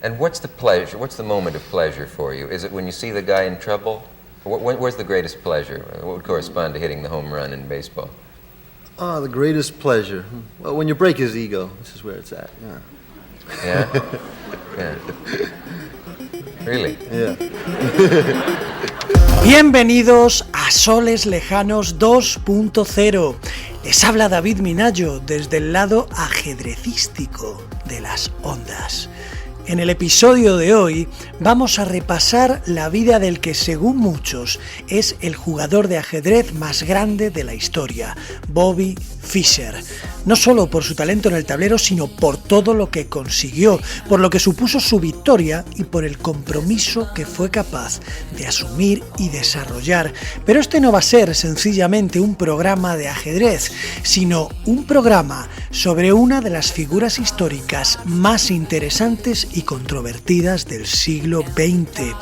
And what's the pleasure? What's the moment of pleasure for you? Is it when you see the guy in trouble? Where's the greatest pleasure? What would correspond to hitting the home run in baseball? The greatest pleasure. Well, when you break his ego, this is where it's at. Yeah? Yeah. Really? Yeah. Bienvenidos a Soles Lejanos 2.0. Les habla David Minayo desde el lado ajedrecístico de las ondas. En el episodio de hoy vamos a repasar la vida del que, según muchos, es el jugador de ajedrez más grande de la historia, Bobby Fischer. No solo por su talento en el tablero, sino por todo lo que consiguió, por lo que supuso su victoria y por el compromiso que fue capaz de asumir y desarrollar. Pero este no va a ser sencillamente un programa de ajedrez, sino un programa sobre una de las figuras históricas más interesantes y controvertidas del siglo XX,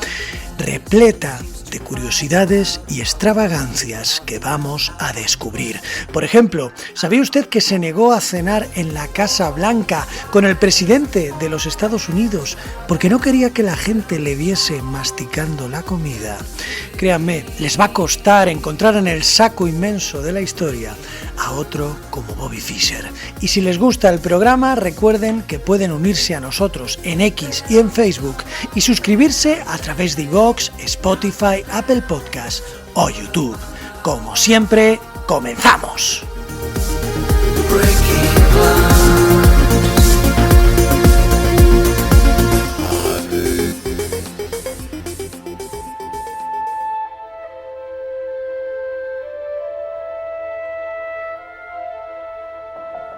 repleta de curiosidades y extravagancias que vamos a descubrir. Por ejemplo, ¿sabía usted que se negó a cenar en la Casa Blanca con el presidente de los Estados Unidos porque no quería que la gente le viese masticando la comida? Créanme, les va a costar encontrar en el saco inmenso de la historia a otro como Bobby Fischer. Y si les gusta el programa, recuerden que pueden unirse a nosotros en X y en Facebook y suscribirse a través de iVoox, Spotify, Apple Podcast o YouTube. Como siempre, comenzamos.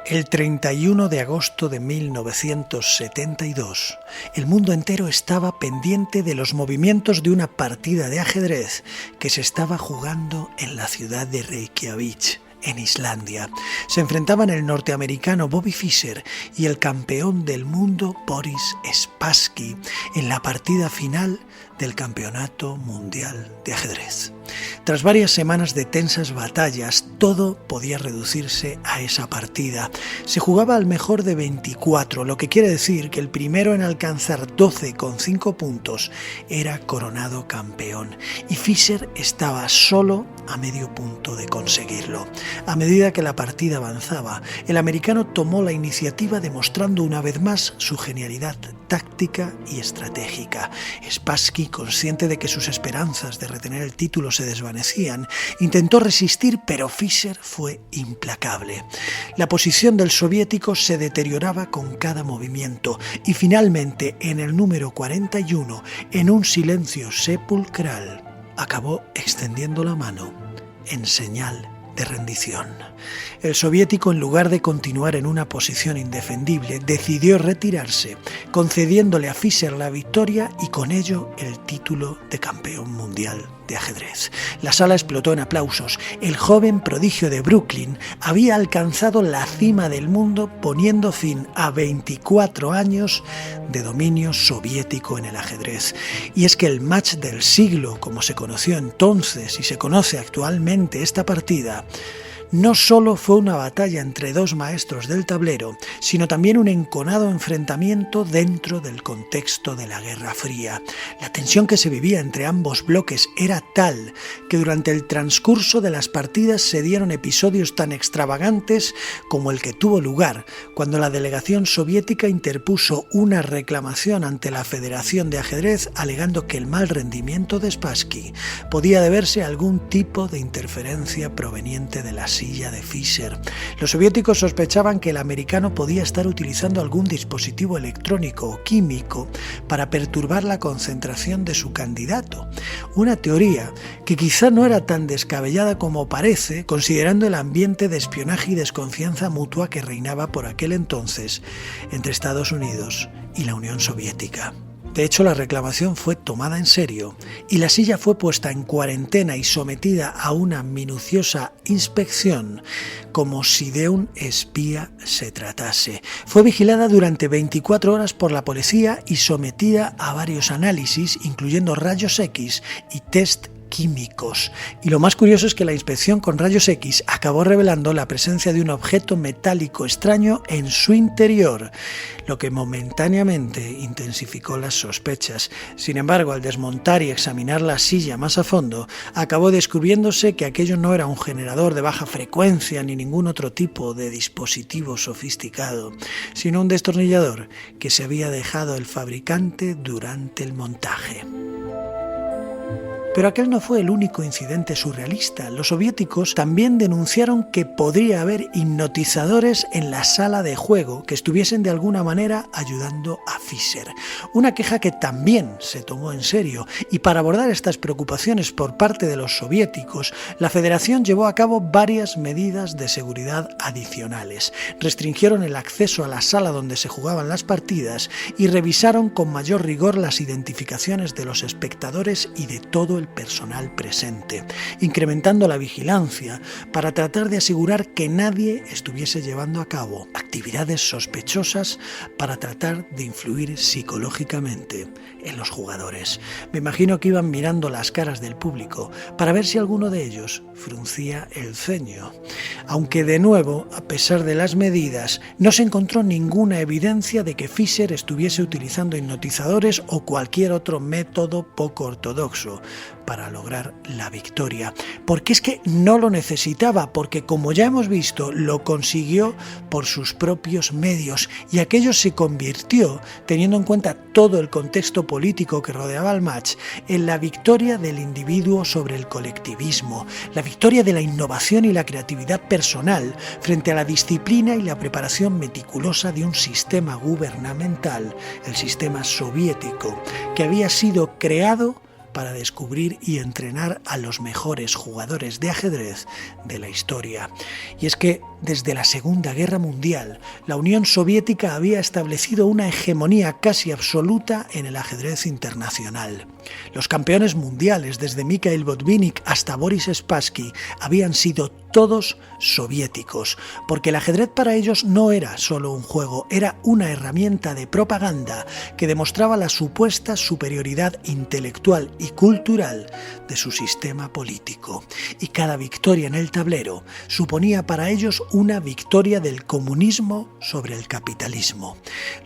El 31 de agosto de 1972, el mundo entero estaba pendiente de los movimientos de una partida de ajedrez que se estaba jugando en la ciudad de Reykjavik, en Islandia. Se enfrentaban el norteamericano Bobby Fischer y el campeón del mundo Boris Spassky en la partida final del Campeonato Mundial de Ajedrez. Tras varias semanas de tensas batallas, todo podía reducirse a esa partida. Se jugaba al mejor de 24, lo que quiere decir que el primero en alcanzar 12 con 5 puntos era coronado campeón, y Fischer estaba solo a medio punto de conseguirlo. A medida que la partida avanzaba, el americano tomó la iniciativa demostrando una vez más su genialidad táctica y estratégica. Spassky, consciente de que sus esperanzas de retener el título se desvanecían, intentó resistir, pero Fischer fue implacable. La posición del soviético se deterioraba con cada movimiento y finalmente, en el número 41, en un silencio sepulcral, acabó extendiendo la mano en señal de rendición. El soviético, en lugar de continuar en una posición indefendible, decidió retirarse, concediéndole a Fischer la victoria y con ello el título de campeón mundial de ajedrez. La sala explotó en aplausos. El joven prodigio de Brooklyn había alcanzado la cima del mundo, poniendo fin a 24 años de dominio soviético en el ajedrez. Y es que el match del siglo, como se conoció entonces y se conoce actualmente esta partida, no solo fue una batalla entre dos maestros del tablero, sino también un enconado enfrentamiento dentro del contexto de la Guerra Fría. La tensión que se vivía entre ambos bloques era tal que durante el transcurso de las partidas se dieron episodios tan extravagantes como el que tuvo lugar cuando la delegación soviética interpuso una reclamación ante la Federación de Ajedrez alegando que el mal rendimiento de Spassky podía deberse a algún tipo de interferencia proveniente de la silla de Fischer. Los soviéticos sospechaban que el americano podía estar utilizando algún dispositivo electrónico o químico para perturbar la concentración de su candidato. Una teoría que quizá no era tan descabellada como parece, considerando el ambiente de espionaje y desconfianza mutua que reinaba por aquel entonces entre Estados Unidos y la Unión Soviética. De hecho, la reclamación fue tomada en serio y la silla fue puesta en cuarentena y sometida a una minuciosa inspección como si de un espía se tratase. Fue vigilada durante 24 horas por la policía y sometida a varios análisis, incluyendo rayos X y test químicos. Y lo más curioso es que la inspección con rayos X acabó revelando la presencia de un objeto metálico extraño en su interior, lo que momentáneamente intensificó las sospechas. Sin embargo, al desmontar y examinar la silla más a fondo, acabó descubriéndose que aquello no era un generador de baja frecuencia ni ningún otro tipo de dispositivo sofisticado, sino un destornillador que se había dejado el fabricante durante el montaje. Pero aquel no fue el único incidente surrealista. Los soviéticos también denunciaron que podría haber hipnotizadores en la sala de juego que estuviesen de alguna manera ayudando a Fischer. Una queja que también se tomó en serio, y para abordar estas preocupaciones por parte de los soviéticos, la Federación llevó a cabo varias medidas de seguridad adicionales. Restringieron el acceso a la sala donde se jugaban las partidas y revisaron con mayor rigor las identificaciones de los espectadores y de todo el personal presente, incrementando la vigilancia para tratar de asegurar que nadie estuviese llevando a cabo actividades sospechosas para tratar de influir psicológicamente en los jugadores. Me imagino que iban mirando las caras del público para ver si alguno de ellos fruncía el ceño. Aunque de nuevo, a pesar de las medidas, no se encontró ninguna evidencia de que Fischer estuviese utilizando hipnotizadores o cualquier otro método poco ortodoxo para lograr la victoria. Porque es que no lo necesitaba, porque como ya hemos visto, lo consiguió por sus propios medios, y aquello se convirtió, teniendo en cuenta todo el contexto político que rodeaba el match, en la victoria del individuo sobre el colectivismo, la victoria de la innovación y la creatividad personal frente a la disciplina y la preparación meticulosa de un sistema gubernamental, el sistema soviético, que había sido creado para descubrir y entrenar a los mejores jugadores de ajedrez de la historia. Y es que desde la Segunda Guerra Mundial, la Unión Soviética había establecido una hegemonía casi absoluta en el ajedrez internacional. Los campeones mundiales, desde Mikhail Botvinnik hasta Boris Spassky, habían sido todos soviéticos, porque el ajedrez para ellos no era solo un juego, era una herramienta de propaganda que demostraba la supuesta superioridad intelectual y cultural de su sistema político. Y cada victoria en el tablero suponía para ellos una victoria del comunismo sobre el capitalismo,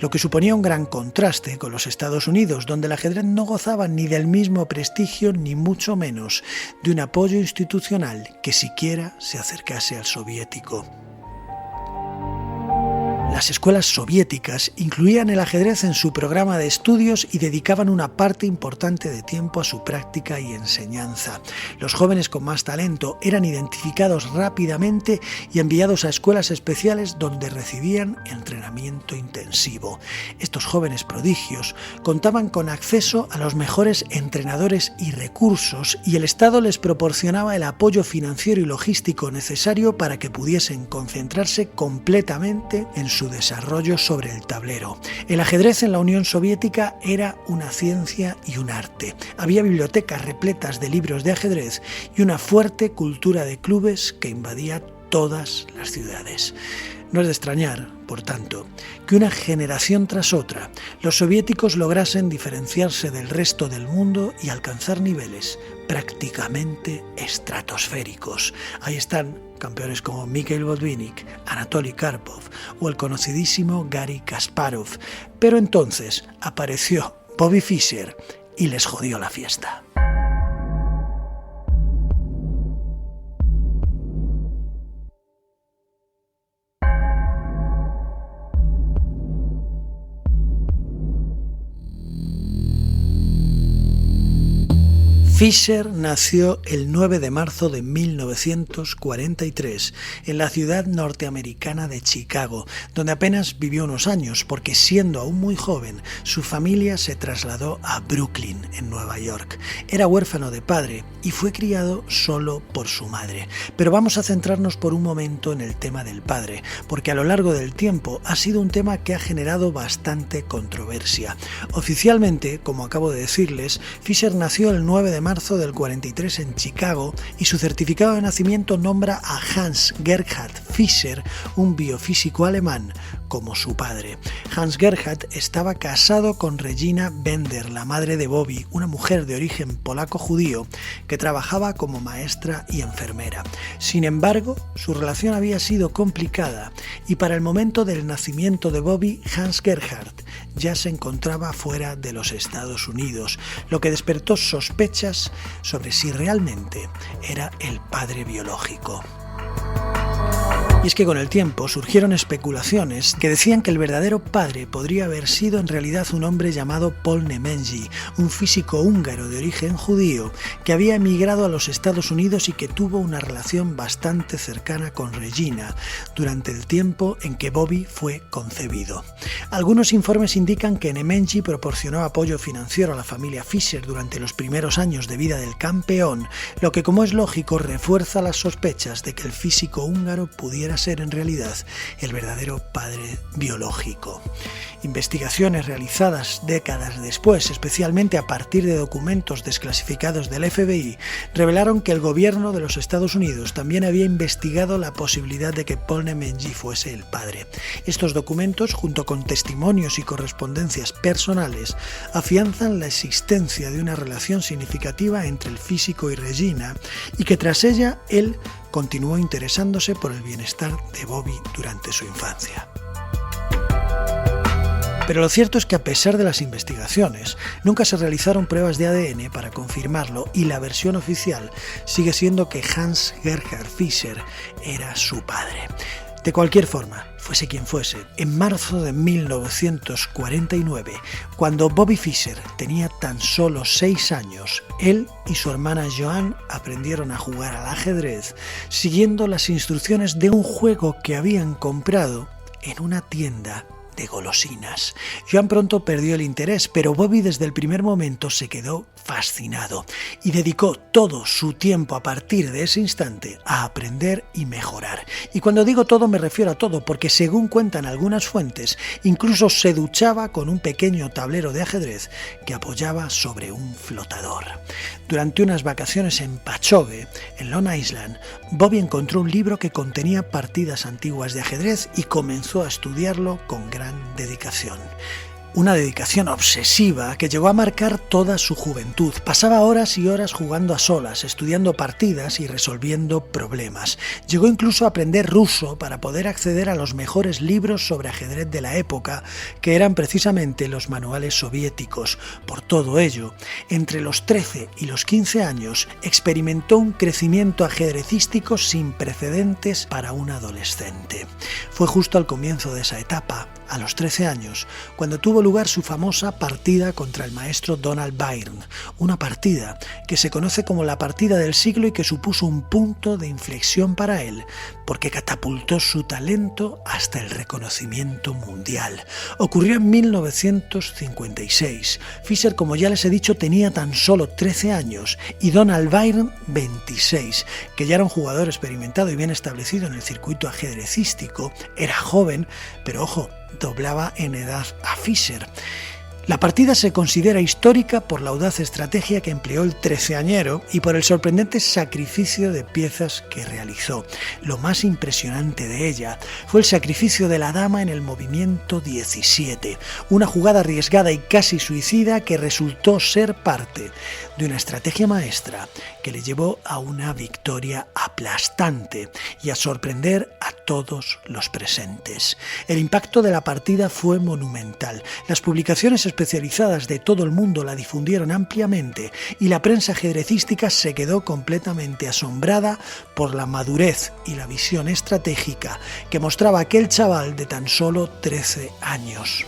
lo que suponía un gran contraste con los Estados Unidos, donde el ajedrez no gozaba ni del mismo prestigio ni mucho menos de un apoyo institucional que siquiera se acercase al soviético. Las escuelas soviéticas incluían el ajedrez en su programa de estudios y dedicaban una parte importante de tiempo a su práctica y enseñanza. Los jóvenes con más talento eran identificados rápidamente y enviados a escuelas especiales donde recibían entrenamiento intensivo. Estos jóvenes prodigios contaban con acceso a los mejores entrenadores y recursos, y el Estado les proporcionaba el apoyo financiero y logístico necesario para que pudiesen concentrarse completamente en su desarrollo sobre el tablero. El ajedrez en la Unión Soviética era una ciencia y un arte. Había bibliotecas repletas de libros de ajedrez y una fuerte cultura de clubes que invadía todas las ciudades. No es de extrañar, por tanto, que una generación tras otra los soviéticos lograsen diferenciarse del resto del mundo y alcanzar niveles prácticamente estratosféricos. Ahí están campeones como Mikhail Botvinnik, Anatoly Karpov o el conocidísimo Garry Kasparov. Pero entonces apareció Bobby Fischer y les jodió la fiesta. Fischer nació el 9 de marzo de 1943 en la ciudad norteamericana de Chicago, donde apenas vivió unos años porque, siendo aún muy joven, su familia se trasladó a Brooklyn, en Nueva York. Era huérfano de padre y fue criado solo por su madre. Pero vamos a centrarnos por un momento en el tema del padre, porque a lo largo del tiempo ha sido un tema que ha generado bastante controversia. Oficialmente, como acabo de decirles, Fischer nació el 9 de marzo del 43 en Chicago y su certificado de nacimiento nombra a Hans Gerhard Fischer, un biofísico alemán, como su padre. Hans Gerhard estaba casado con Regina Bender, la madre de Bobby, una mujer de origen polaco-judío que trabajaba como maestra y enfermera. Sin embargo, su relación había sido complicada y para el momento del nacimiento de Bobby, Hans Gerhard ya se encontraba fuera de los Estados Unidos, lo que despertó sospechas sobre si realmente era el padre biológico. Y es que con el tiempo surgieron especulaciones que decían que el verdadero padre podría haber sido en realidad un hombre llamado Paul Nemenyi, un físico húngaro de origen judío que había emigrado a los Estados Unidos y que tuvo una relación bastante cercana con Regina durante el tiempo en que Bobby fue concebido. Algunos informes indican que Nemenyi proporcionó apoyo financiero a la familia Fischer durante los primeros años de vida del campeón, lo que, como es lógico, refuerza las sospechas de que el físico húngaro pudiera ser en realidad el verdadero padre biológico. Investigaciones realizadas décadas después, especialmente a partir de documentos desclasificados del FBI, revelaron que el gobierno de los Estados Unidos también había investigado la posibilidad de que Paul Nemenyi fuese el padre. Estos documentos, junto con testimonios y correspondencias personales, afianzan la existencia de una relación significativa entre el físico y Regina y que tras ella él continuó interesándose por el bienestar de Bobby durante su infancia. Pero lo cierto es que a pesar de las investigaciones, nunca se realizaron pruebas de ADN para confirmarlo y la versión oficial sigue siendo que Hans Gerhard Fischer era su padre. De cualquier forma, fuese quien fuese, en marzo de 1949, cuando Bobby Fischer tenía tan solo 6 años, él y su hermana Joan aprendieron a jugar al ajedrez siguiendo las instrucciones de un juego que habían comprado en una tienda de golosinas. Joan pronto perdió el interés, pero Bobby desde el primer momento se quedó fascinado y dedicó todo su tiempo a partir de ese instante a aprender y mejorar. Y cuando digo todo me refiero a todo, porque según cuentan algunas fuentes, incluso se duchaba con un pequeño tablero de ajedrez que apoyaba sobre un flotador. Durante unas vacaciones en Pachogue, en Long Island, Bobby encontró un libro que contenía partidas antiguas de ajedrez y comenzó a estudiarlo con gran dedicación. Una dedicación obsesiva que llegó a marcar toda su juventud. Pasaba horas y horas jugando a solas, estudiando partidas y resolviendo problemas. Llegó incluso a aprender ruso para poder acceder a los mejores libros sobre ajedrez de la época, que eran precisamente los manuales soviéticos. Por todo ello, entre los 13 y los 15 años, experimentó un crecimiento ajedrecístico sin precedentes para un adolescente. Fue justo al comienzo de esa etapa, a los 13 años, cuando tuvo lugar su famosa partida contra el maestro Donald Byrne, una partida que se conoce como la partida del siglo y que supuso un punto de inflexión para él, porque catapultó su talento hasta el reconocimiento mundial. Ocurrió en 1956. Fischer, como ya les he dicho, tenía tan solo 13 años y Donald Byrne 26, que ya era un jugador experimentado y bien establecido en el circuito ajedrecístico. Era joven, pero ojo, doblaba en edad a Fischer. La partida se considera histórica por la audaz estrategia que empleó el treceañero y por el sorprendente sacrificio de piezas que realizó. Lo más impresionante de ella fue el sacrificio de la dama en el movimiento 17, una jugada arriesgada y casi suicida que resultó ser parte de una estrategia maestra que le llevó a una victoria aplastante y a sorprender a todos los presentes. El impacto de la partida fue monumental. Las publicaciones especializadas de todo el mundo la difundieron ampliamente y la prensa ajedrecística se quedó completamente asombrada por la madurez y la visión estratégica que mostraba aquel chaval de tan solo 13 años.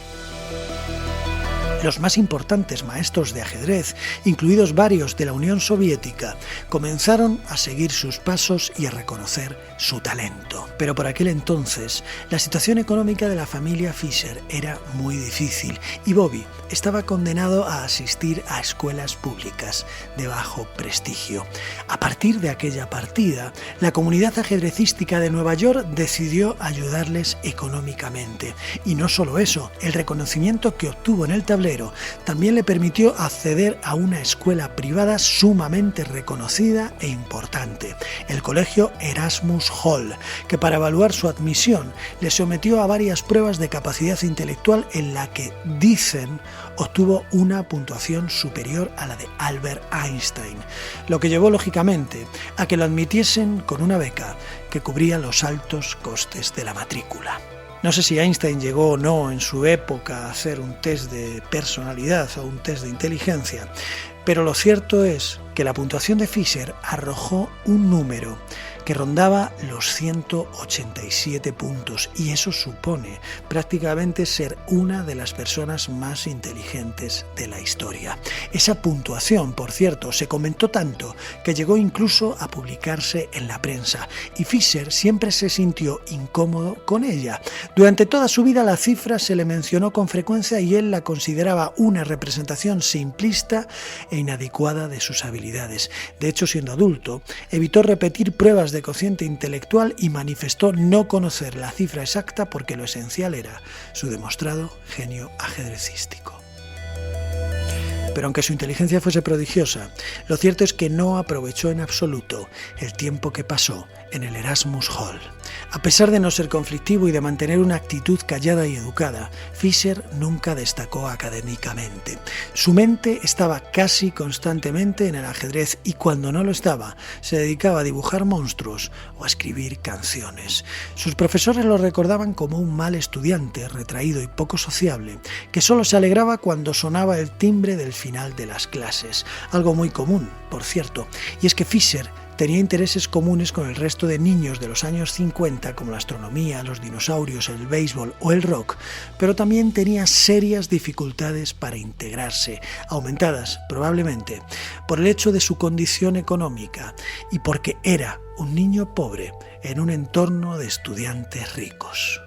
Los más importantes maestros de ajedrez, incluidos varios de la Unión Soviética, comenzaron a seguir sus pasos y a reconocer su talento. Pero por aquel entonces, la situación económica de la familia Fischer era muy difícil y Bobby estaba condenado a asistir a escuelas públicas de bajo prestigio. A partir de aquella partida, la comunidad ajedrecística de Nueva York decidió ayudarles económicamente. Y no solo eso, el reconocimiento que obtuvo en el tablero también le permitió acceder a una escuela privada sumamente reconocida e importante, el Colegio Erasmus Hall, que para evaluar su admisión le sometió a varias pruebas de capacidad intelectual en la que, dicen, obtuvo una puntuación superior a la de Albert Einstein, lo que llevó lógicamente a que lo admitiesen con una beca que cubría los altos costes de la matrícula. No sé si Einstein llegó o no en su época a hacer un test de personalidad o un test de inteligencia, pero lo cierto es que la puntuación de Fisher arrojó un número que rondaba los 187 puntos, y eso supone prácticamente ser una de las personas más inteligentes de la historia. Esa puntuación, por cierto, se comentó tanto que llegó incluso a publicarse en la prensa, y Fisher siempre se sintió incómodo con ella. Durante toda su vida la cifra se le mencionó con frecuencia y él la consideraba una representación simplista e inadecuada de sus habilidades. De hecho, siendo adulto, evitó repetir pruebas de cociente intelectual y manifestó no conocer la cifra exacta porque lo esencial era su demostrado genio ajedrecístico. Pero aunque su inteligencia fuese prodigiosa, lo cierto es que no aprovechó en absoluto el tiempo que pasó en el Erasmus Hall. A pesar de no ser conflictivo y de mantener una actitud callada y educada, Fisher nunca destacó académicamente. Su mente estaba casi constantemente en el ajedrez y cuando no lo estaba, se dedicaba a dibujar monstruos o a escribir canciones. Sus profesores lo recordaban como un mal estudiante, retraído y poco sociable, que solo se alegraba cuando sonaba el timbre del final de las clases, algo muy común, por cierto, y es que Fisher tenía intereses comunes con el resto de niños de los años 50 como la astronomía, los dinosaurios, el béisbol o el rock, pero también tenía serias dificultades para integrarse, aumentadas probablemente por el hecho de su condición económica y porque era un niño pobre en un entorno de estudiantes ricos.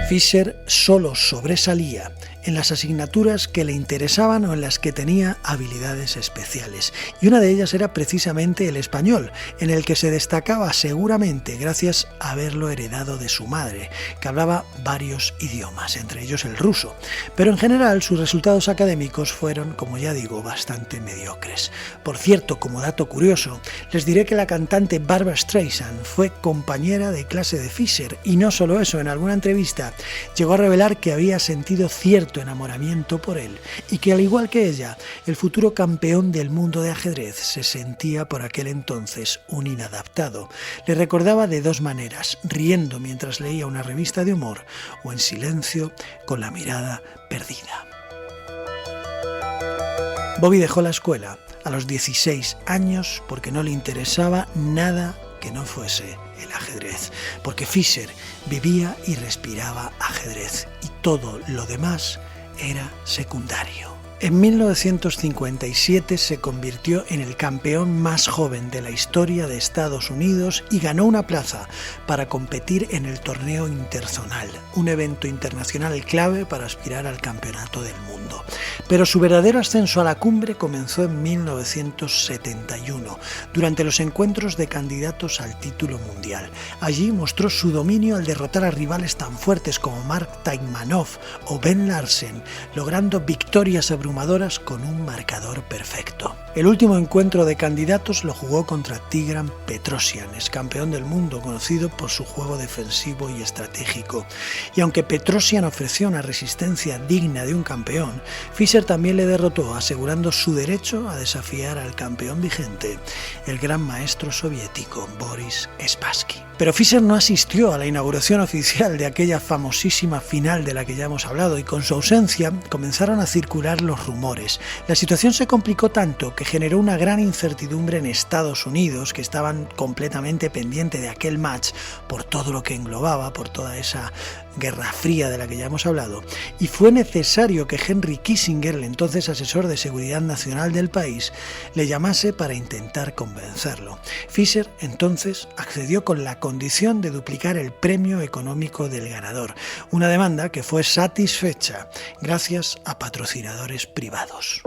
Fisher solo sobresalía en las asignaturas que le interesaban o en las que tenía habilidades especiales. Y una de ellas era precisamente el español, en el que se destacaba seguramente gracias a haberlo heredado de su madre, que hablaba varios idiomas, entre ellos el ruso. Pero en general sus resultados académicos fueron, como ya digo, bastante mediocres. Por cierto, como dato curioso, les diré que la cantante Barbra Streisand fue compañera de clase de Fisher, y no solo eso, en alguna entrevista llegó a revelar que había sentido cierto enamoramiento por él y que al igual que ella, el futuro campeón del mundo de ajedrez se sentía por aquel entonces un inadaptado. Le recordaba de dos maneras, riendo mientras leía una revista de humor o en silencio con la mirada perdida. Bobby dejó la escuela a los 16 años porque no le interesaba nada que no fuese el ajedrez, porque Fisher vivía y respiraba ajedrez y todo lo demás era secundario. En 1957 se convirtió en el campeón más joven de la historia de Estados Unidos y ganó una plaza para competir en el torneo interzonal, un evento internacional clave para aspirar al campeonato del mundo. Pero su verdadero ascenso a la cumbre comenzó en 1971, durante los encuentros de candidatos al título mundial. Allí mostró su dominio al derrotar a rivales tan fuertes como Mark Taimanov o Ben Larsen, logrando victorias abrumadoras con un marcador perfecto. El último encuentro de candidatos lo jugó contra Tigran Petrosian, ex campeón del mundo, conocido por su juego defensivo y estratégico. Y aunque Petrosian ofreció una resistencia digna de un campeón, Fischer también le derrotó, asegurando su derecho a desafiar al campeón vigente, el gran maestro soviético Boris Spassky. Pero Fischer no asistió a la inauguración oficial de aquella famosísima final de la que ya hemos hablado, y con su ausencia comenzaron a circular los rumores. La situación se complicó tanto que generó una gran incertidumbre en Estados Unidos, que estaban completamente pendientes de aquel match por todo lo que englobaba, por toda esa Guerra Fría de la que ya hemos hablado, y fue necesario que Henry Kissinger, el entonces asesor de seguridad nacional del país, le llamase para intentar convencerlo. Fisher entonces accedió con la condición de duplicar el premio económico del ganador, una demanda que fue satisfecha gracias a patrocinadores privados.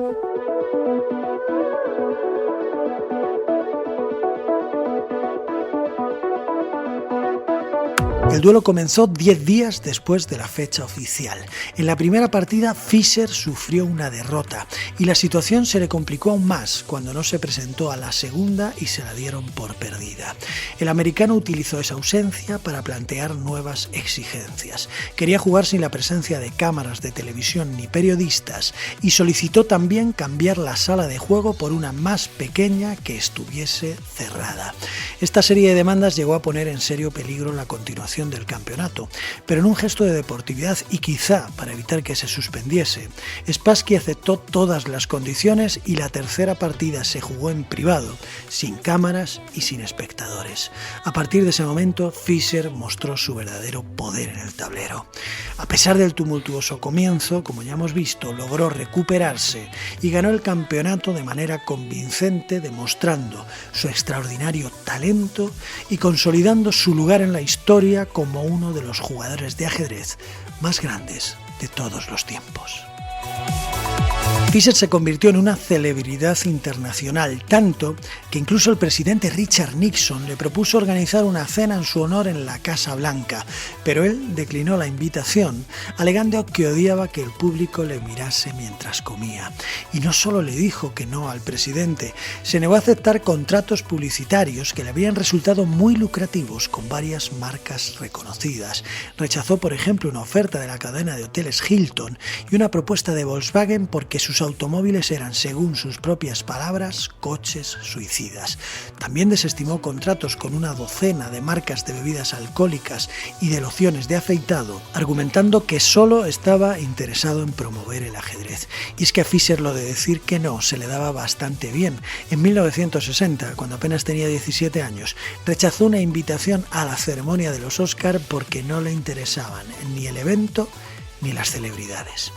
El duelo comenzó 10 días después de la fecha oficial. En la primera partida, Fisher sufrió una derrota y la situación se le complicó aún más cuando no se presentó a la segunda y se la dieron por perdida. El americano utilizó esa ausencia para plantear nuevas exigencias. Quería jugar sin la presencia de cámaras de televisión ni periodistas y solicitó también cambiar la sala de juego por una más pequeña que estuviese cerrada. Esta serie de demandas llegó a poner en serio peligro la continuación del campeonato, pero en un gesto de deportividad y quizá para evitar que se suspendiese, Spassky aceptó todas las condiciones y la tercera partida se jugó en privado, sin cámaras y sin espectadores. A partir de ese momento, Fisher mostró su verdadero poder en el tablero. A pesar del tumultuoso comienzo, como ya hemos visto, logró recuperarse y ganó el campeonato de manera convincente, demostrando su extraordinario talento y consolidando su lugar en la historia como uno de los jugadores de ajedrez más grandes de todos los tiempos. Fisher se convirtió en una celebridad internacional, tanto que incluso el presidente Richard Nixon le propuso organizar una cena en su honor en la Casa Blanca, pero él declinó la invitación, alegando que odiaba que el público le mirase mientras comía. Y no solo le dijo que no al presidente, se negó a aceptar contratos publicitarios que le habían resultado muy lucrativos con varias marcas reconocidas. Rechazó, por ejemplo, una oferta de la cadena de hoteles Hilton y una propuesta de Volkswagen porque sus automóviles eran, según sus propias palabras, coches suicidas. También desestimó contratos con una docena de marcas de bebidas alcohólicas y de lociones de afeitado, argumentando que solo estaba interesado en promover el ajedrez. Y es que a Fisher lo de decir que no se le daba bastante bien. En 1960, cuando apenas tenía 17 años, rechazó una invitación a la ceremonia de los Oscar porque no le interesaban ni el evento ni las celebridades.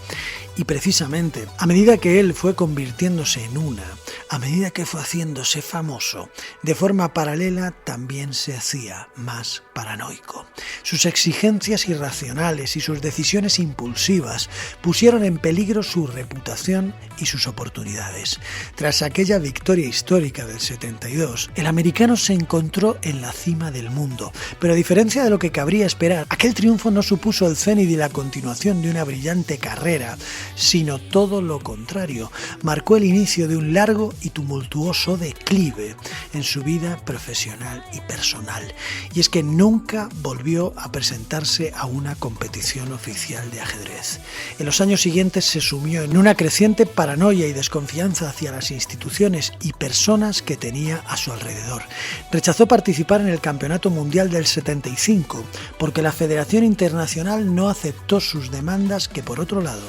Y precisamente, a medida que él fue convirtiéndose en una, a medida que fue haciéndose famoso, de forma paralela también se hacía más paranoico. Sus exigencias irracionales y sus decisiones impulsivas pusieron en peligro su reputación y sus oportunidades. Tras aquella victoria histórica del 72, el americano se encontró en la cima del mundo, pero a diferencia de lo que cabría esperar, aquel triunfo no supuso el cenit y la continuación de una brillante carrera, sino todo lo contrario, marcó el inicio de un largo y tumultuoso declive en su vida profesional y personal. Y es que nunca volvió a presentarse a una competición oficial de ajedrez. En los años siguientes se sumió en una creciente paranoia y desconfianza hacia las instituciones y personas que tenía a su alrededor. Rechazó participar en el Campeonato Mundial del 75 porque la Federación Internacional no aceptó sus demandas que, por otro lado,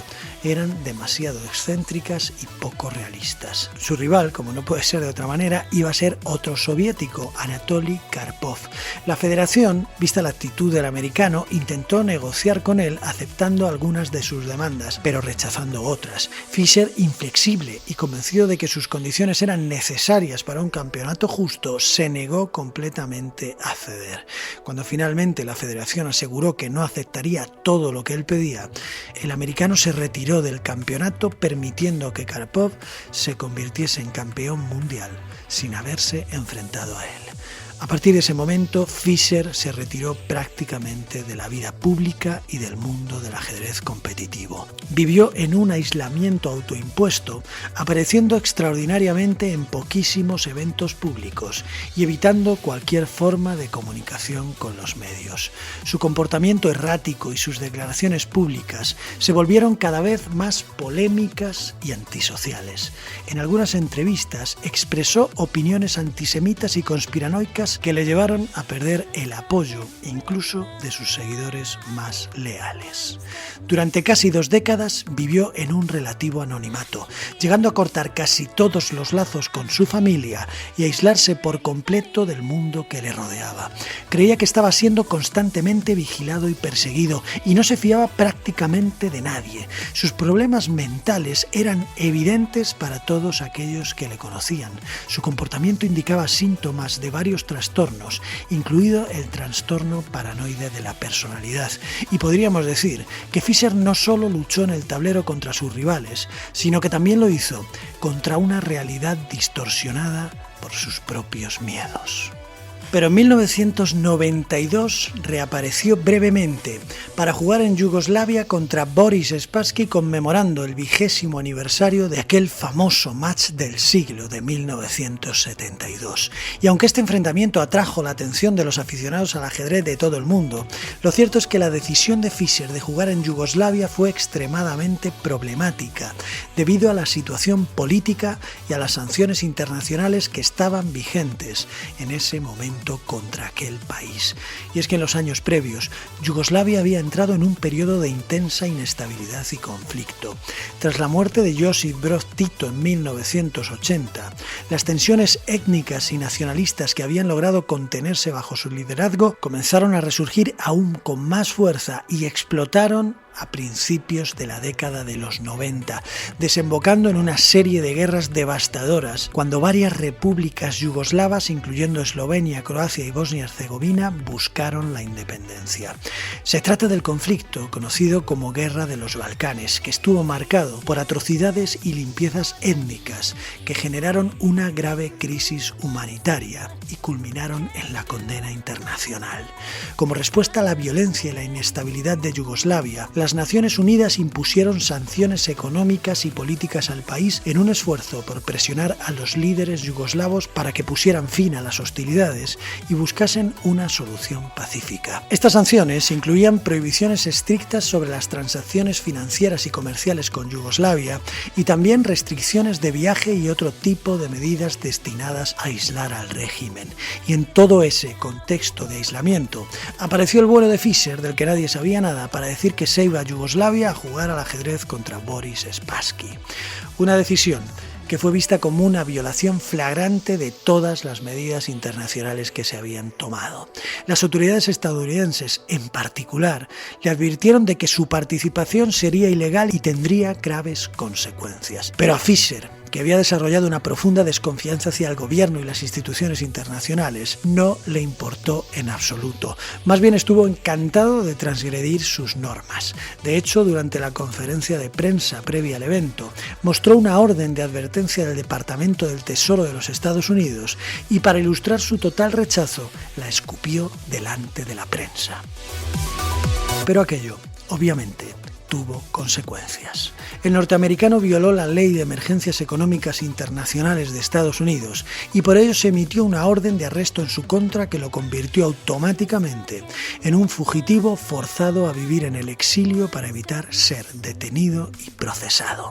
eran demasiado excéntricas y poco realistas. Su rival, como no puede ser de otra manera, iba a ser otro soviético, Anatoly Karpov. La federación, vista la actitud del americano, intentó negociar con él aceptando algunas de sus demandas, pero rechazando otras. Fisher, inflexible y convencido de que sus condiciones eran necesarias para un campeonato justo, se negó completamente a ceder. Cuando finalmente la federación aseguró que no aceptaría todo lo que él pedía, el americano se retiró del campeonato, permitiendo que Karpov se convirtiese en campeón mundial sin haberse enfrentado a él. A partir de ese momento, Fisher se retiró prácticamente de la vida pública y del mundo del ajedrez competitivo. Vivió en un aislamiento autoimpuesto, apareciendo extraordinariamente en poquísimos eventos públicos y evitando cualquier forma de comunicación con los medios. Su comportamiento errático y sus declaraciones públicas se volvieron cada vez más polémicas y antisociales. En algunas entrevistas expresó opiniones antisemitas y conspiranoicas problemas que le llevaron a perder el apoyo incluso de sus seguidores más leales. Durante casi 2 décadas vivió en un relativo anonimato, llegando a cortar casi todos los lazos con su familia y aislarse por completo del mundo que le rodeaba. Creía que estaba siendo constantemente vigilado y perseguido y no se fiaba prácticamente de nadie. Sus problemas mentales eran evidentes para todos aquellos que le conocían. Su comportamiento indicaba síntomas de varios trastornos, incluido el trastorno paranoide de la personalidad. Y podríamos decir que Fischer no solo luchó en el tablero contra sus rivales, sino que también lo hizo contra una realidad distorsionada por sus propios miedos. Pero en 1992 reapareció brevemente para jugar en Yugoslavia contra Boris Spassky, conmemorando el 20º aniversario de aquel famoso match del siglo de 1972. Y aunque este enfrentamiento atrajo la atención de los aficionados al ajedrez de todo el mundo, lo cierto es que la decisión de Fischer de jugar en Yugoslavia fue extremadamente problemática, debido a la situación política y a las sanciones internacionales que estaban vigentes en ese momento contra aquel país. Y es que en los años previos, Yugoslavia había entrado en un periodo de intensa inestabilidad y conflicto. Tras la muerte de Josip Broz Tito en 1980, las tensiones étnicas y nacionalistas que habían logrado contenerse bajo su liderazgo comenzaron a resurgir aún con más fuerza y explotaron a principios de la década de los 90, desembocando en una serie de guerras devastadoras cuando varias repúblicas yugoslavas, incluyendo Eslovenia, Croacia y Bosnia-Herzegovina, buscaron la independencia. Se trata del conflicto conocido como Guerra de los Balcanes, que estuvo marcado por atrocidades y limpiezas étnicas que generaron una grave crisis humanitaria y culminaron en la condena internacional. Como respuesta a la violencia y la inestabilidad de Yugoslavia, las Naciones Unidas impusieron sanciones económicas y políticas al país en un esfuerzo por presionar a los líderes yugoslavos para que pusieran fin a las hostilidades y buscasen una solución pacífica. Estas sanciones incluían prohibiciones estrictas sobre las transacciones financieras y comerciales con Yugoslavia y también restricciones de viaje y otro tipo de medidas destinadas a aislar al régimen. Y en todo ese contexto de aislamiento apareció el vuelo de Fischer, del que nadie sabía nada, para decir que se iba a Yugoslavia a jugar al ajedrez contra Boris Spassky. Una decisión que fue vista como una violación flagrante de todas las medidas internacionales que se habían tomado. Las autoridades estadounidenses, en particular, le advirtieron de que su participación sería ilegal y tendría graves consecuencias. Pero a Fischer, que había desarrollado una profunda desconfianza hacia el gobierno y las instituciones internacionales, no le importó en absoluto. Más bien estuvo encantado de transgredir sus normas. De hecho, durante la conferencia de prensa previa al evento, mostró una orden de advertencia del Departamento del Tesoro de los Estados Unidos y, para ilustrar su total rechazo, la escupió delante de la prensa. Pero aquello, obviamente, tuvo consecuencias. El norteamericano violó la Ley de Emergencias Económicas Internacionales de Estados Unidos y por ello se emitió una orden de arresto en su contra que lo convirtió automáticamente en un fugitivo forzado a vivir en el exilio para evitar ser detenido y procesado.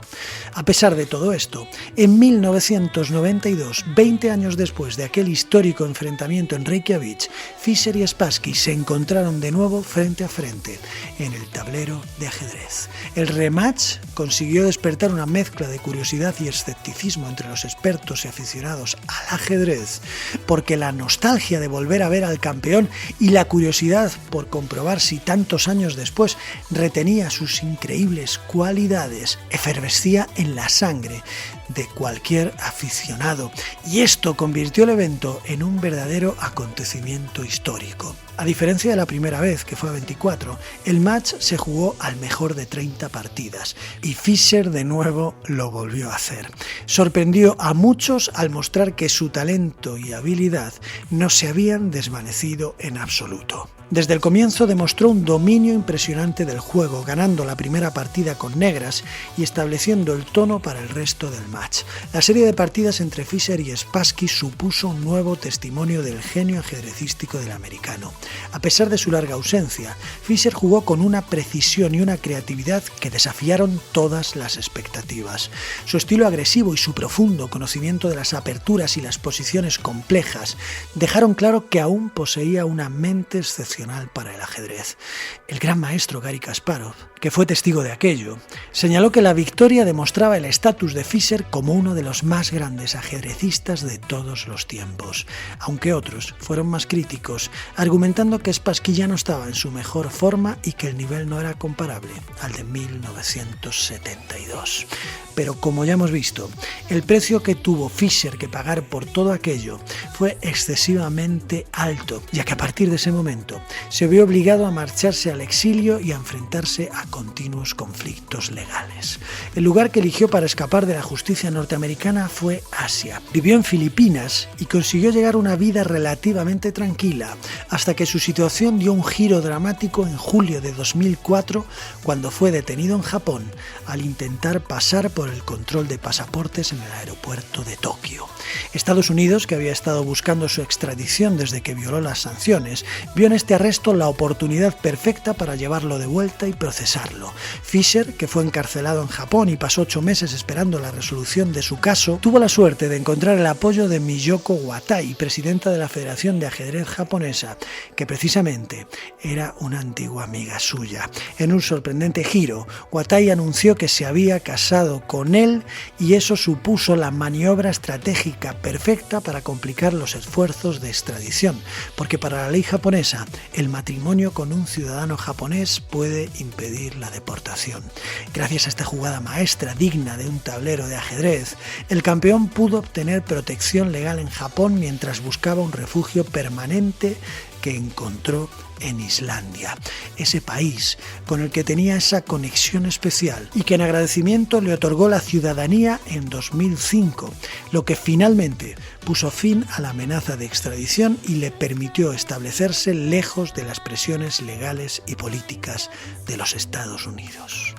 A pesar de todo esto, en 1992, 20 años después de aquel histórico enfrentamiento en Reykjavik, Fischer y Spassky se encontraron de nuevo frente a frente en el tablero de ajedrez. El rematch consiguió despertar una mezcla de curiosidad y escepticismo entre los expertos y aficionados al ajedrez, porque la nostalgia de volver a ver al campeón y la curiosidad por comprobar si tantos años después retenía sus increíbles cualidades efervescía en la sangre de cualquier aficionado, y esto convirtió el evento en un verdadero acontecimiento histórico. A diferencia de la primera vez, que fue a 24, el match se jugó al mejor de 30 partidas y Fischer de nuevo lo volvió a hacer. Sorprendió a muchos al mostrar que su talento y habilidad no se habían desvanecido en absoluto. Desde el comienzo demostró un dominio impresionante del juego, ganando la primera partida con negras y estableciendo el tono para el resto del match. La serie de partidas entre Fischer y Spassky supuso un nuevo testimonio del genio ajedrecístico del americano. A pesar de su larga ausencia, Fischer jugó con una precisión y una creatividad que desafiaron todas las expectativas. Su estilo agresivo y su profundo conocimiento de las aperturas y las posiciones complejas dejaron claro que aún poseía una mente excepcional para el ajedrez. El gran maestro Garry Kasparov, que fue testigo de aquello, señaló que la victoria demostraba el estatus de Fischer como uno de los más grandes ajedrecistas de todos los tiempos, aunque otros fueron más críticos, argumentando que Spassky ya no estaba en su mejor forma y que el nivel no era comparable al de 1972. Pero como ya hemos visto, el precio que tuvo Fischer que pagar por todo aquello fue excesivamente alto, ya que a partir de ese momento se vio obligado a marcharse al exilio y a enfrentarse a continuos conflictos legales. El lugar que eligió para escapar de la justicia norteamericana fue Asia. Vivió en Filipinas y consiguió llegar a una vida relativamente tranquila, hasta que su situación dio un giro dramático en julio de 2004, cuando fue detenido en Japón al intentar pasar por el control de pasaportes en el aeropuerto de Tokio. Estados Unidos, que había estado buscando su extradición desde que violó las sanciones, vio en este arresto la oportunidad perfecta para llevarlo de vuelta y procesarlo. Fischer, que fue encarcelado en Japón y pasó 8 meses esperando la resolución de su caso, tuvo la suerte de encontrar el apoyo de Miyoko Watai, presidenta de la Federación de Ajedrez Japonesa, que precisamente era una antigua amiga suya. En un sorprendente giro, Watai anunció que se había casado con él y eso supuso la maniobra estratégica perfecta para complicar los esfuerzos de extradición, porque para la ley japonesa el matrimonio con un ciudadano japonés puede impedir la deportación. Gracias a esta jugada maestra digna de un tablero de ajedrez, el campeón pudo obtener protección legal en Japón mientras buscaba un refugio permanente que encontró en Islandia, ese país con el que tenía esa conexión especial y que en agradecimiento le otorgó la ciudadanía en 2005, lo que finalmente puso fin a la amenaza de extradición y le permitió establecerse lejos de las presiones legales y políticas de los Estados Unidos.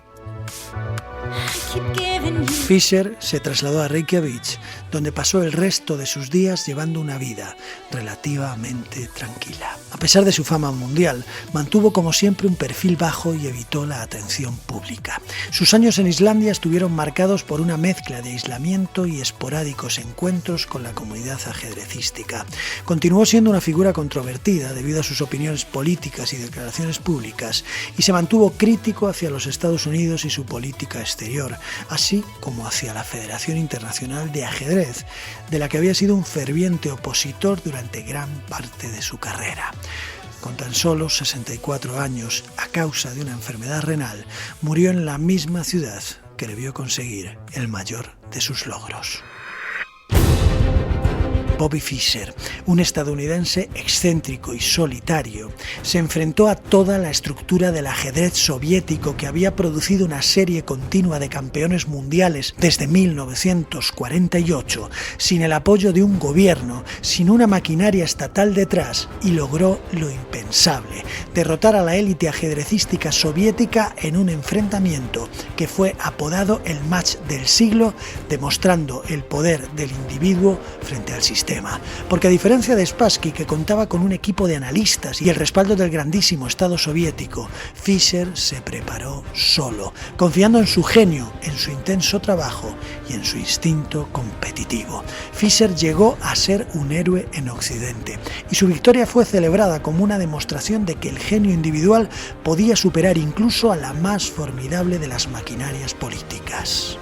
Fischer se trasladó a Reykjavik, donde pasó el resto de sus días llevando una vida relativamente tranquila. A pesar de su fama mundial, mantuvo como siempre un perfil bajo y evitó la atención pública. Sus años en Islandia estuvieron marcados por una mezcla de aislamiento y esporádicos encuentros con la comunidad ajedrecística. Continuó siendo una figura controvertida debido a sus opiniones políticas y declaraciones públicas, y se mantuvo crítico hacia los Estados Unidos y su política exterior, así como hacia la Federación Internacional de Ajedrez, de la que había sido un ferviente opositor durante gran parte de su carrera. Con tan solo 64 años, a causa de una enfermedad renal, murió en la misma ciudad que le vio conseguir el mayor de sus logros. Bobby Fischer, un estadounidense excéntrico y solitario, se enfrentó a toda la estructura del ajedrez soviético que había producido una serie continua de campeones mundiales desde 1948, sin el apoyo de un gobierno, sin una maquinaria estatal detrás, y logró lo impensable: derrotar a la élite ajedrecística soviética en un enfrentamiento que fue apodado el match del siglo, demostrando el poder del individuo frente al sistema. Porque a diferencia de Spassky, que contaba con un equipo de analistas y el respaldo del grandísimo Estado soviético, Fischer se preparó solo, confiando en su genio, en su intenso trabajo y en su instinto competitivo. Fischer llegó a ser un héroe en Occidente, y su victoria fue celebrada como una demostración de que el genio individual podía superar incluso a la más formidable de las maquinarias políticas.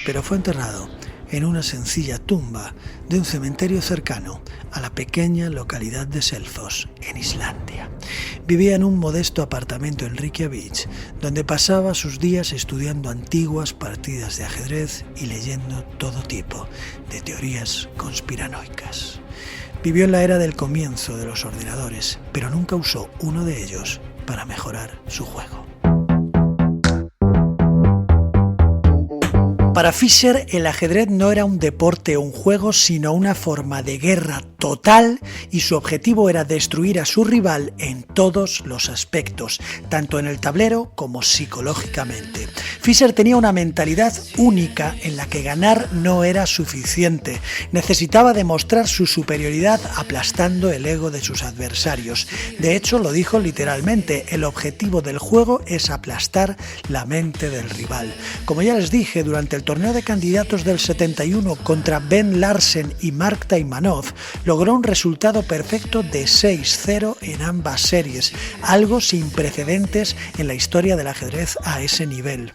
Pero fue enterrado en una sencilla tumba de un cementerio cercano a la pequeña localidad de Selfoss, en Islandia. Vivía en un modesto apartamento en Reykjavik, donde pasaba sus días estudiando antiguas partidas de ajedrez y leyendo todo tipo de teorías conspiranoicas. Vivió en la era del comienzo de los ordenadores, pero nunca usó uno de ellos para mejorar su juego. Para Fischer, el ajedrez no era un deporte o un juego, sino una forma de guerra total, y su objetivo era destruir a su rival en todos los aspectos, tanto en el tablero como psicológicamente. Fischer tenía una mentalidad única en la que ganar no era suficiente. Necesitaba demostrar su superioridad aplastando el ego de sus adversarios. De hecho, lo dijo literalmente: el objetivo del juego es aplastar la mente del rival. Como ya les dije, durante el torneo de candidatos del 71 contra Ben Larsen y Mark Taimanov, logró un resultado perfecto de 6-0 en ambas series, algo sin precedentes en la historia del ajedrez a ese nivel.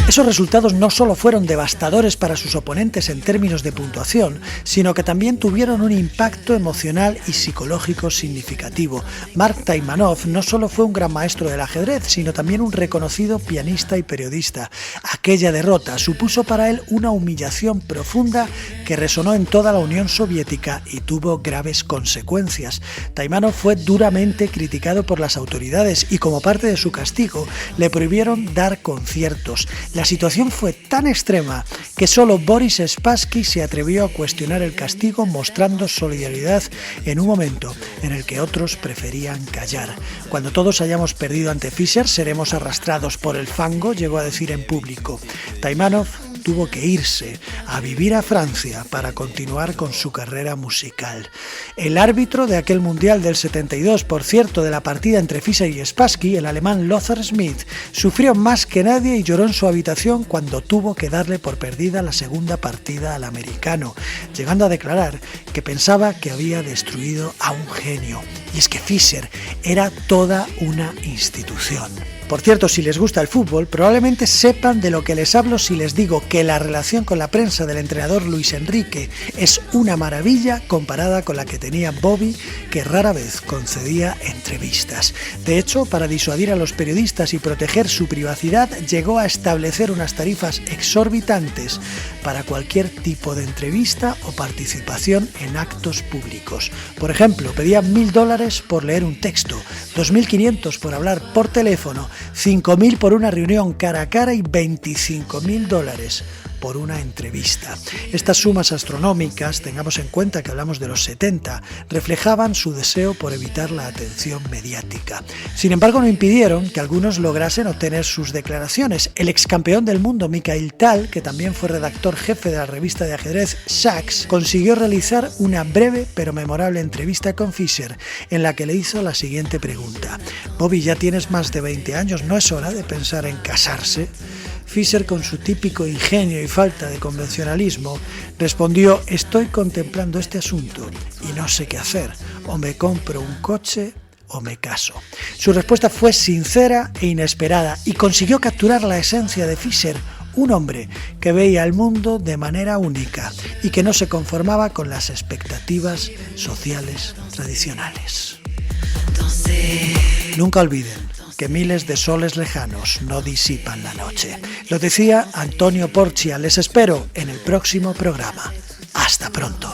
Esos resultados no solo fueron devastadores para sus oponentes en términos de puntuación, sino que también tuvieron un impacto emocional y psicológico significativo. Mark Taimanov no solo fue un gran maestro del ajedrez, sino también un reconocido pianista y periodista. Aquella derrota supuso para él una humillación profunda que resonó en toda la Unión Soviética y tuvo graves consecuencias. Taimanov fue duramente criticado por las autoridades y, como parte de su castigo, le prohibieron dar conciertos. La situación fue tan extrema que solo Boris Spassky se atrevió a cuestionar el castigo, mostrando solidaridad en un momento en el que otros preferían callar. Cuando todos hayamos perdido ante Fischer, seremos arrastrados por el fango, llegó a decir en público. Taimanov tuvo que irse a vivir a Francia para continuar con su carrera musical. El árbitro de aquel Mundial del 72, por cierto, de la partida entre Fischer y Spassky, el alemán Lothar Schmidt, sufrió más que nadie y lloró en su habitación cuando tuvo que darle por perdida la segunda partida al americano, llegando a declarar que pensaba que había destruido a un genio. Y es que Fischer era toda una institución. Por cierto, si les gusta el fútbol, probablemente sepan de lo que les hablo si les digo que la relación con la prensa del entrenador Luis Enrique es una maravilla comparada con la que tenía Bobby, que rara vez concedía entrevistas. De hecho, para disuadir a los periodistas y proteger su privacidad, llegó a establecer unas tarifas exorbitantes para cualquier tipo de entrevista o participación en actos públicos. Por ejemplo, pedía $1.000 por leer un texto, 2.500 por hablar por teléfono, 5.000 por una reunión cara a cara y $25.000 por una entrevista. Estas sumas astronómicas, tengamos en cuenta que hablamos de los 70, reflejaban su deseo por evitar la atención mediática. Sin embargo, no impidieron que algunos lograsen obtener sus declaraciones. El excampeón del mundo, Mikhail Tal, que también fue redactor jefe de la revista de ajedrez Sachs, consiguió realizar una breve pero memorable entrevista con Fischer, en la que le hizo la siguiente pregunta: Bobby, ya tienes más de 20 años, ¿no es hora de pensar en casarse? Fischer, con su típico ingenio y falta de convencionalismo, respondió: estoy contemplando este asunto y no sé qué hacer, o me compro un coche o me caso. Su respuesta fue sincera e inesperada y consiguió capturar la esencia de Fischer, un hombre que veía el mundo de manera única y que no se conformaba con las expectativas sociales tradicionales. Nunca olviden que miles de soles lejanos no disipan la noche. Lo decía Antonio Porcia. Les espero en el próximo programa. Hasta pronto.